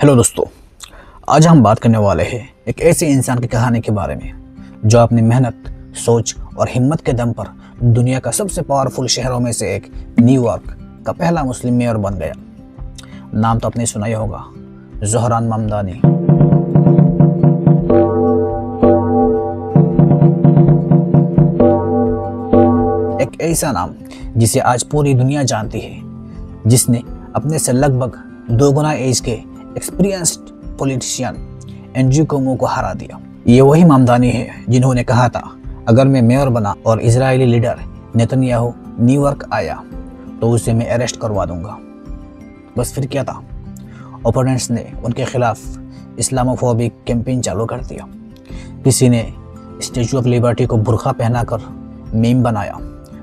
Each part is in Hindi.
हेलो दोस्तों, आज हम बात करने वाले हैं एक ऐसे इंसान की कहानी के बारे में जो अपनी मेहनत, सोच और हिम्मत के दम पर दुनिया का सबसे पावरफुल शहरों में से एक न्यूयॉर्क का पहला मुस्लिम मेयर बन गया। नाम तो आपने सुना ही होगा, ज़ोहरान ममदानी। एक ऐसा नाम जिसे आज पूरी दुनिया जानती है, जिसने अपने से लगभग 2 गुना एज के एक्सपीरियंस्ड पॉलिटिशियन एंड्रयू कुओमो को हरा दिया। ये वही ममदानी है जिन्होंने कहा था, अगर मैं मेयर बना और इजरायली लीडर नेतन्याहू न्यूयॉर्क आया तो उसे मैं अरेस्ट करवा दूंगा। बस फिर क्या था, ओपोनेंट्स ने उनके खिलाफ इस्लामोफोबिक कैंपेन चालू कर दिया। किसी ने स्टैचू ऑफ लिबर्टी को बुर्का पहनाकर मीम बनाया,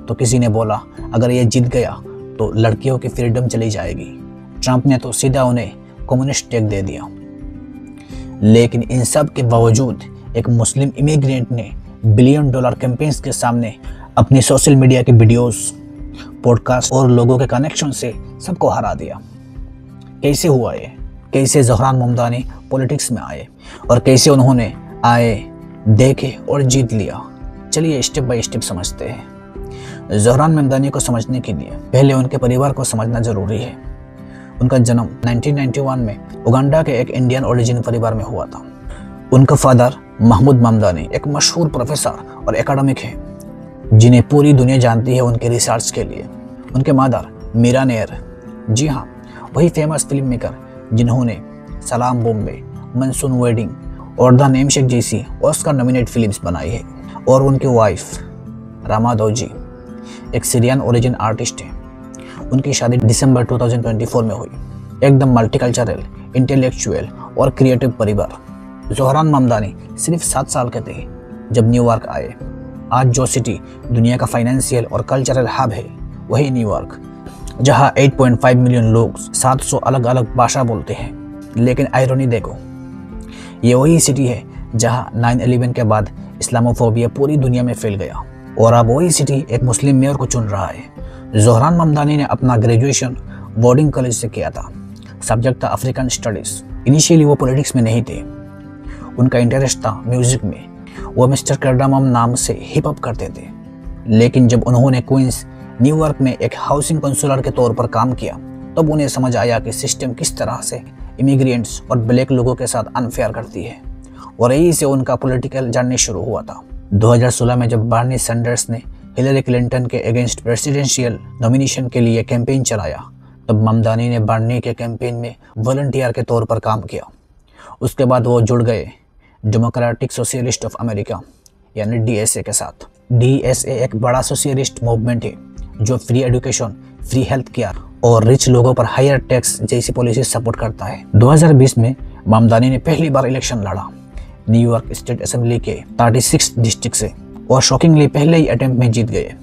तो किसी ने बोला अगर ये जीत गया तो लड़कियों की फ्रीडम चली जाएगी। ट्रंप ने तो सीधा उन्हें कम्युनिस्ट टैग दे दिया। लेकिन इन सब के बावजूद एक मुस्लिम इमिग्रेंट ने $1 बिलियन कैंपेन्स के सामने अपनी सोशल मीडिया के वीडियोस, पॉडकास्ट और लोगों के कनेक्शन से सबको हरा दिया। कैसे हुआ ये? कैसे ज़ोहरान ममदानी पॉलिटिक्स में आए और कैसे उन्होंने आए, देखे और जीत लिया? चलिए स्टेप बाय स्टेप समझते हैं। ज़ोहरान ममदानी को समझने के लिए पहले उनके परिवार को समझना जरूरी है। उनका जन्म 1991 में उगांडा के एक इंडियन ओरिजिन परिवार में हुआ था। उनका फादर महमूद ममदानी एक मशहूर प्रोफेसर और एकेडमिक है, जिन्हें पूरी दुनिया जानती है उनके रिसर्च के लिए। उनके मदर मीरा नेयर, जी हाँ, वही फेमस फिल्म मेकर जिन्होंने सलाम बॉम्बे, मनसून वेडिंग और द नेमसेक जैसी ऑस्कर नॉमिनेट फिल्म्स बनाई है। और उनकी वाइफ रामा दौजी एक सीरियन ओरिजिन आर्टिस्ट है। उनकी शादी दिसंबर 2024 में हुई। एकदम मल्टीकल्चरल, इंटेलेक्चुअल और क्रिएटिव परिवार। ज़ोहरान ममदानी सिर्फ 7 साल के थे जब न्यूयॉर्क आए। आज जो सिटी दुनिया का फाइनेंशियल और कल्चरल हब है, वही न्यूयॉर्क, जहां 8.5 मिलियन लोग 700 अलग अलग भाषा बोलते हैं। लेकिन आयरनी देखो, ये वही सिटी है जहां 9/11 के बाद इस्लामोफोबिया पूरी दुनिया में फैल गया। और अब वही सिटी एक मुस्लिम मेयर को चुन रहा है। ज़ोहरान ममदानी ने अपना ग्रेजुएशन बोर्डिंग कॉलेज से किया था। सब्जेक्ट था अफ्रीकन स्टडीज़। इनिशियली वो पॉलिटिक्स में नहीं थे, उनका इंटरेस्ट था म्यूज़िक में। वो मिस्टर कार्डामम नाम से हिप हॉप करते थे। लेकिन जब उन्होंने क्वींस न्यूयॉर्क में एक हाउसिंग काउंसलर के तौर पर काम किया, तब उन्हें समझ आया कि सिस्टम किस तरह से इमिग्रेंट्स और ब्लैक लोगों के साथ अनफेयर करती है। और यही से उनका पॉलिटिकल जर्नी शुरू हुआ था। 2016 में जब बर्नी सैंडर्स ने हिलरी क्लिंटन के अगेंस्ट प्रेसिडेंशियल नॉमिनेशन के लिए कैंपेन चलाया, तब ममदानी ने बर्नी के कैंपेन में वॉलंटियर के तौर पर काम किया। उसके बाद वो जुड़ गए डेमोक्रेटिक सोशलिस्ट ऑफ अमेरिका यानी DSA के साथ। DSA एक बड़ा सोशलिस्ट मूवमेंट है जो free education, free health care और रिच लोगों पर हायर टैक्स जैसी पॉलिसी सपोर्ट करता है। 2020 में ममदानी ने पहली बार इलेक्शन लड़ा न्यूयॉर्क स्टेट असेंबली के 36 डिस्ट्रिक्ट से, और शॉकिंगली पहले ही अटेम्प्ट में जीत गए।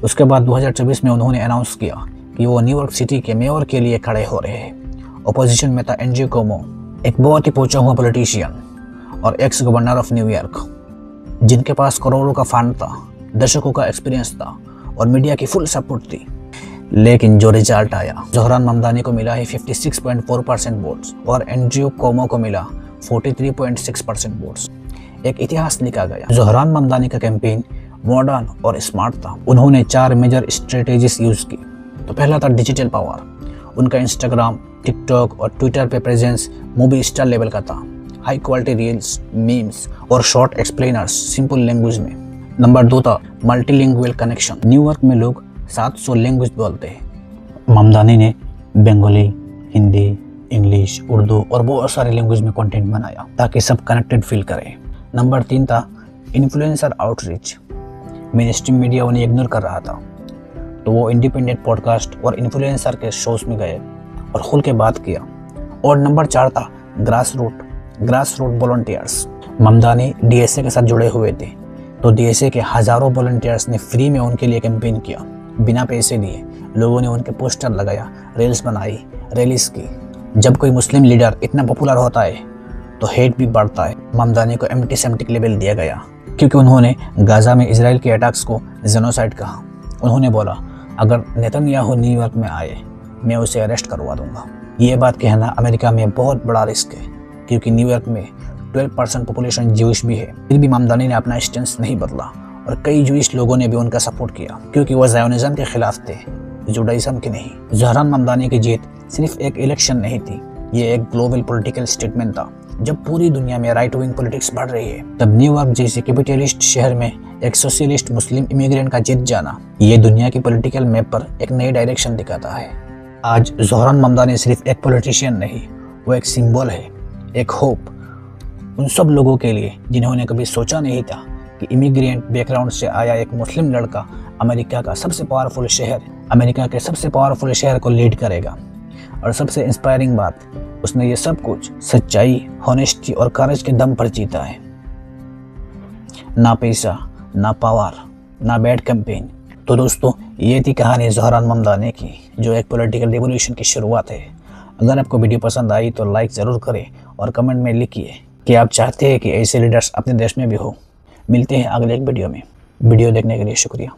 उसके बाद 2024 में उन्होंने अनाउंस किया कि वो न्यूयॉर्क सिटी के मेयर के लिए खड़े हो रहे हैं। अपोजिशन में था एंड्रयू कुओमो, एक बहुत ही पहुंचा हुआ पॉलिटिशियन और एक्स गवर्नर ऑफ न्यूयॉर्क, जिनके पास करोड़ों का फंड था, दशकों का एक्सपीरियंस था और मीडिया की फुल सपोर्ट थी। लेकिन जो रिजल्ट आया, ज़ोहरान ममदानी को मिला है 56.4% वोट्स और एंड्रयू कुओमो को मिला 43.6% वोट्स। एक इतिहास लिखा गया। ज़ोहरान ममदानी का कैंपेन मॉडर्न और स्मार्ट था। उन्होंने 4 मेजर स्ट्रेटेजीज यूज की। तो पहला था डिजिटल पावर। उनका इंस्टाग्राम, टिकटॉक और ट्विटर पे प्रेजेंस मूवी स्टार लेवल का था। हाई क्वालिटी रील्स, मीम्स और शॉर्ट एक्सप्लेनर्स सिंपल लैंग्वेज में। नंबर 2 था मल्टीलिंगुअल कनेक्शन। न्यूयॉर्क में लोग 700 लैंग्वेज बोलते हैं। ममदानी ने बंगाली, हिंदी, इंग्लिश, उर्दू और बहुत सारे लैंग्वेज में कंटेंट बनाया ताकि सब कनेक्टेड फील करें। नंबर 3 था influencer outreach. Main stream media उन्हें इग्नोर कर रहा था, तो वो इंडिपेंडेंट पॉडकास्ट और इन्फ्लुएंसर के शोज में गए और खुल के बात किया। और नंबर 4 था grass root volunteers. Mamdani DSA के साथ जुड़े हुए थे, तो DSA के हज़ारों वॉलंटियर्स ने फ्री में उनके लिए कैंपेन किया, बिना पैसे दिए। लोगों ने उनके पोस्टर लगाया, रील्स बनाई, रैलीज की। जब कोई मुस्लिम लीडर इतना पॉपुलर होता है तो हेट भी बढ़ता है। ममदानी को एंटीसेमिटिक लेबल दिया गया क्योंकि उन्होंने गाजा में इजराइल के अटैक्स को जेनोसाइड कहा। उन्होंने बोला, अगर नेतन्याहू न्यूयॉर्क में आए, मैं उसे अरेस्ट करवा दूंगा। ये बात कहना अमेरिका में बहुत बड़ा रिस्क है, क्योंकि न्यूयॉर्क में 12% पॉपुलेशन ज्यूइश भी है। फिर भी ममदानी ने अपना स्टेंस नहीं बदला और कई ज्यूइश लोगों ने भी उनका सपोर्ट किया, क्योंकि वह ज़ायोनिज़्म के खिलाफ थे, जुडाइज़म के नहीं। ज़हरान ममदानी की जीत सिर्फ एक इलेक्शन नहीं थी, ये एक ग्लोबल पॉलिटिकल स्टेटमेंट था। जब पूरी दुनिया में राइट विंग पॉलिटिक्स बढ़ रही है, तब न्यूयॉर्क जैसे कैपिटलिस्ट शहर में एक सोशलिस्ट मुस्लिम इमिग्रेंट का जीत जाना, ये दुनिया की पॉलिटिकल मैप पर एक नई डायरेक्शन दिखाता है। आज ज़हरान ममदानी सिर्फ एक पॉलिटिशियन नहीं, वो एक सिंबल है, एक होप उन सब लोगों के लिए जिन्होंने कभी सोचा नहीं था कि इमिग्रेंट बैकग्राउंड से आया एक मुस्लिम लड़का अमेरिका के सबसे पावरफुल शहर को लीड करेगा। और सबसे इंस्पायरिंग बात, उसने ये सब कुछ सच्चाई, हॉनेस्टी और करेज के दम पर जीता है। ना पैसा, ना पावर, ना बैड कैंपेन। तो दोस्तों, ये थी कहानी ज़हरान ममदानी की, जो एक पॉलिटिकल रिवॉल्यूशन की शुरुआत है। अगर आपको वीडियो पसंद आई तो लाइक ज़रूर करें और कमेंट में लिखिए कि आप चाहते हैं कि ऐसे लीडर्स अपने देश में भी हो। मिलते हैं अगले एक वीडियो में। वीडियो देखने के लिए शुक्रिया।